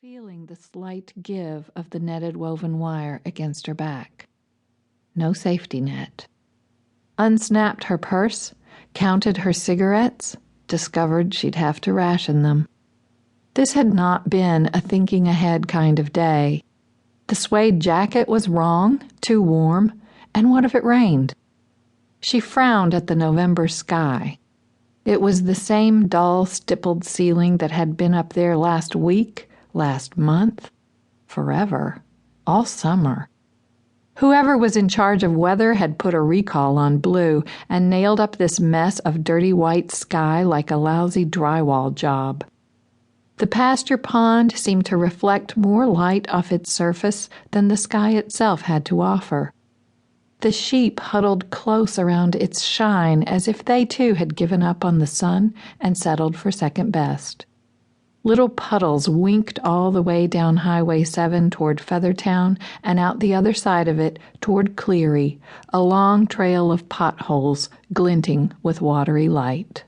feeling the slight give of the netted woven wire against her back. No safety net. Unsnapped her purse, counted her cigarettes, discovered she'd have to ration them. This had not been a thinking ahead kind of day. The suede jacket was wrong, too warm, and what if it rained? She frowned at the November sky. It was the same dull, stippled ceiling that had been up there last week, last month, forever, all summer. Whoever was in charge of weather had put a recall on blue and nailed up this mess of dirty white sky like a lousy drywall job. The pasture pond seemed to reflect more light off its surface than the sky itself had to offer. The sheep huddled close around its shine as if they too had given up on the sun and settled for second best. Little puddles winked all the way down Highway 7 toward Feathertown and out the other side of it toward Cleary, a long trail of potholes glinting with watery light.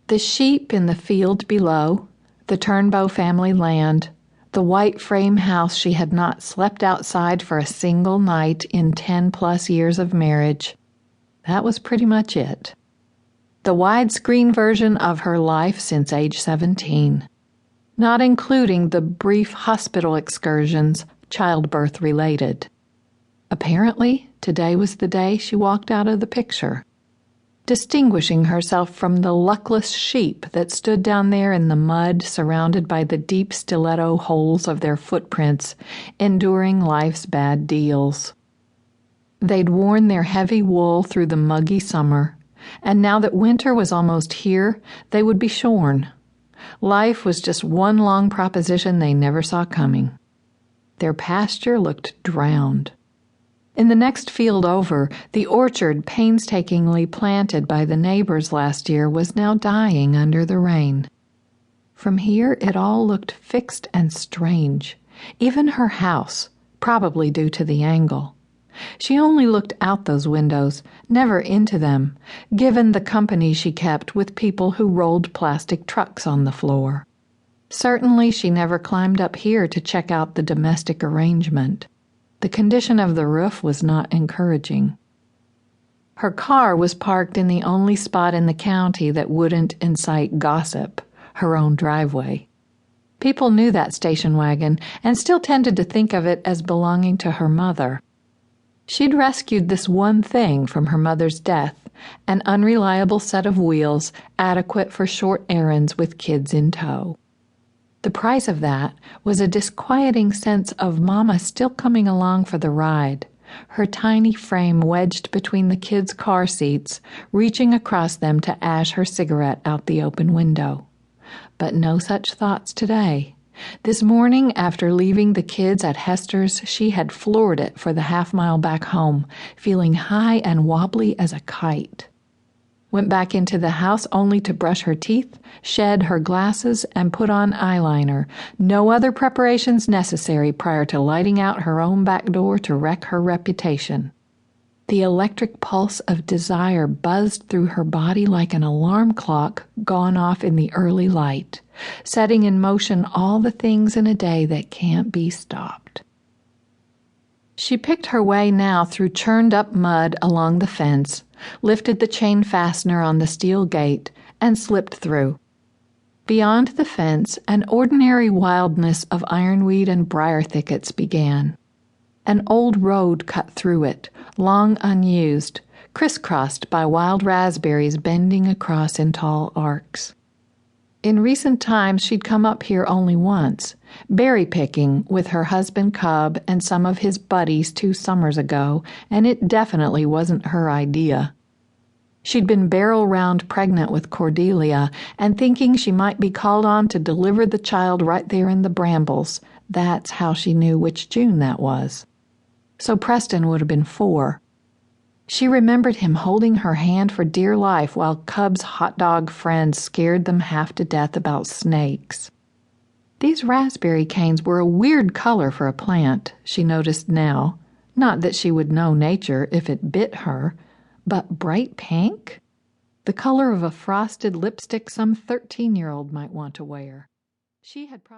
The sheep in the field below, the Turnbow family land, the white frame house she had not slept outside for a single night in 10+ years of marriage, that was pretty much it. The widescreen version of her life since age 17, not including the brief hospital excursions, childbirth related. Apparently, today was the day she walked out of the picture, distinguishing herself from the luckless sheep that stood down there in the mud surrounded by the deep stiletto holes of their footprints, enduring life's bad deals. They'd worn their heavy wool through the muggy summer, and now that winter was almost here, they would be shorn. Life was just one long proposition they never saw coming. Their pasture looked drowned. In the next field over, the orchard painstakingly planted by the neighbors last year was now dying under the rain. From here, it all looked fixed and strange. Even her house, probably due to the angle. She only looked out those windows, never into them, given the company she kept with people who rolled plastic trucks on the floor. Certainly she never climbed up here to check out the domestic arrangement. The condition of the roof was not encouraging. Her car was parked in the only spot in the county that wouldn't incite gossip, her own driveway. People knew that station wagon and still tended to think of it as belonging to her mother. She'd rescued this one thing from her mother's death, an unreliable set of wheels adequate for short errands with kids in tow. The price of that was a disquieting sense of Mama still coming along for the ride, her tiny frame wedged between the kids' car seats, reaching across them to ash her cigarette out the open window. But no such thoughts today. This morning, after leaving the kids at Hester's, she had floored it for the half-mile back home, feeling high and wobbly as a kite. Went back into the house only to brush her teeth, shed her glasses, and put on eyeliner. No other preparations necessary prior to lighting out her own back door to wreck her reputation. The electric pulse of desire buzzed through her body like an alarm clock gone off in the early light, setting in motion all the things in a day that can't be stopped. She picked her way now through churned-up mud along the fence, lifted the chain fastener on the steel gate, and slipped through. Beyond the fence, an ordinary wildness of ironweed and briar thickets began. An old road cut through it, long unused, crisscrossed by wild raspberries bending across in tall arcs. In recent times she'd come up here only once, berry picking with her husband Cub and some of his buddies 2 summers ago, and it definitely wasn't her idea. She'd been barrel-round pregnant with Cordelia, and thinking she might be called on to deliver the child right there in the brambles. That's how she knew which June that was. So Preston would have been 4. She remembered him holding her hand for dear life while Cub's hot dog friends scared them half to death about snakes. These raspberry canes were a weird color for a plant, she noticed now. Not that she would know nature if it bit her, but bright pink? The color of a frosted lipstick some 13-year-old might want to wear. She had probably